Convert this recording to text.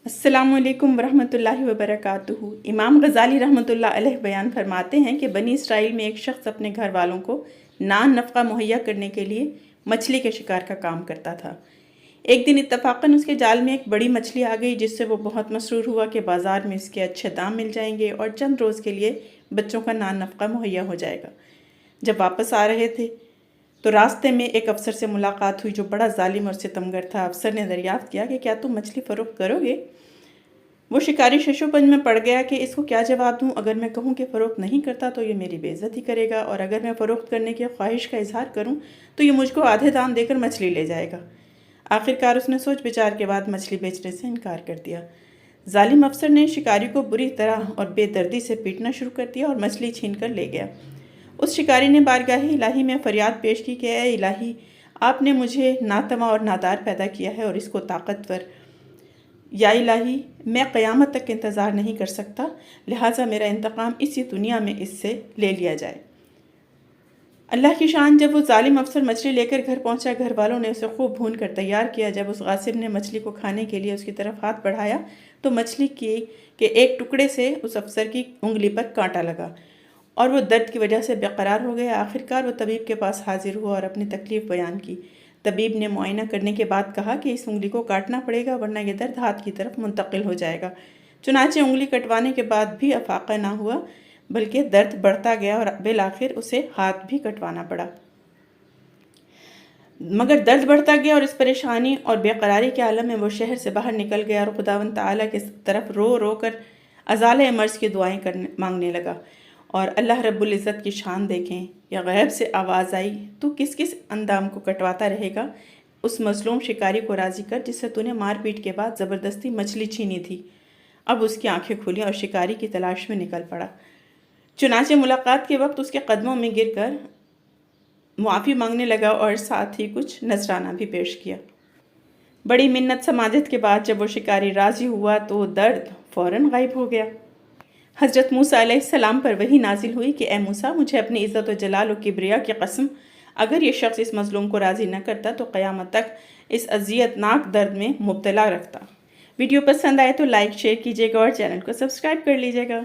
अस्सलामु अलैकुम वरहमतुल्लाहि वबरकातुहू। इमाम गज़ाली रहमतुल्लाह अलैह बयान फरमाते हैं कि बनी इसराइल में एक शख्स अपने घर वालों को नान नफ़क़ा मुहैया करने के लिए मछली के शिकार का काम करता था। एक दिन इत्तफ़ाक़न उसके जाल में एक बड़ी मछली आ गई, जिससे वो बहुत मसरूर हुआ कि बाज़ार में इसके अच्छे दाम मिल जाएंगे और चंद रोज़ के लिए बच्चों का नान नफ़क़ा मुहैया हो जाएगा। जब वापस आ रहे थे तो रास्ते में एक अफसर से मुलाकात हुई जो बड़ा जालिम और सितमगर था। अफसर ने दरियाफ्त किया कि क्या तुम मछली फ़रोख्त करोगे? वो शिकारी शशोपंज में पड़ गया कि इसको क्या जवाब दूं। अगर मैं कहूं कि फ़रोख्त नहीं करता तो ये मेरी बेइज्जती करेगा, और अगर मैं फ़रोख्त करने की ख्वाहिश का इजहार करूं तो ये मुझको आधे दाम देकर मछली ले जाएगा। आखिरकार उसने सोच विचार के बाद मछली बेचने से इनकार कर दिया। जालिम अफसर ने शिकारी को बुरी तरह और बेदर्दी से पीटना शुरू कर दिया और मछली छीन कर ले गया। उस शिकारी ने बारगाह इलाही में फरियाद पेश की कि ए इलाही, आपने मुझे नातमा और नादार पैदा किया है और इसको ताकतवर। या इलाही, मैं क़यामत तक इंतज़ार नहीं कर सकता, लिहाजा मेरा इंतकाम इसी दुनिया में इससे ले लिया जाए। अल्लाह की शान, जब वो जालिम अफसर मछली लेकर घर पहुंचा, घर वालों ने उसे खूब भून कर तैयार किया। जब उस गासिब ने मछली को खाने के लिए उसकी तरफ हाथ बढ़ाया तो मछली के एक टुकड़े से उस अफसर की उंगली पर कांटा लगा और वो दर्द की वजह से बेकरार हो गया। आखिरकार वो तबीब के पास हाजिर हुआ और अपनी तकलीफ़ बयान की। तबीब ने मुआयना करने के बाद कहा कि इस उंगली को काटना पड़ेगा, वरना यह दर्द हाथ की तरफ मुंतकिल हो जाएगा। चुनांचे उंगली कटवाने के बाद भी अफाका ना हुआ, बल्कि दर्द बढ़ता गया और बिलाखिर उसे हाथ भी कटवाना पड़ा। मगर दर्द बढ़ता गया और इस परेशानी और बेकरारी के आलम में वो शहर से बाहर निकल गया और खुदावंद ताला की तरफ रो रो कर अज़ाले मर्ज़ की दुआएं मांगने लगा। और अल्लाह रब्बुल इज़्ज़त की शान देखें, या गैब से आवाज़ आई, तू किस किस अंदाम को कटवाता रहेगा? उस मज़लूम शिकारी को राज़ी कर जिससे तूने मार पीट के बाद ज़बरदस्ती मछली छीनी थी। अब उसकी आंखें खुली और शिकारी की तलाश में निकल पड़ा। चुनांचे मुलाकात के वक्त उसके कदमों में गिर कर मुआफ़ी मांगने लगा और साथ ही कुछ नजराना भी पेश किया। बड़ी मिन्नत समाजत के बाद जब वो शिकारी राज़ी हुआ तो दर्द फ़ौरन गायब हो गया। हज़रत मूसा अलैहिस्सलाम पर वही नाजिल हुई कि ए मूसा, मुझे अपनी इज़्ज़त व जलाल व किब्रिया की कसम, अगर ये शख्स इस मज़लूम को राज़ी न करता तो क़यामत तक इस अज़ियतनाक दर्द में मुब्तला रखता। वीडियो पसंद आए तो लाइक शेयर कीजिएगा और चैनल को सब्सक्राइब कर लीजिएगा।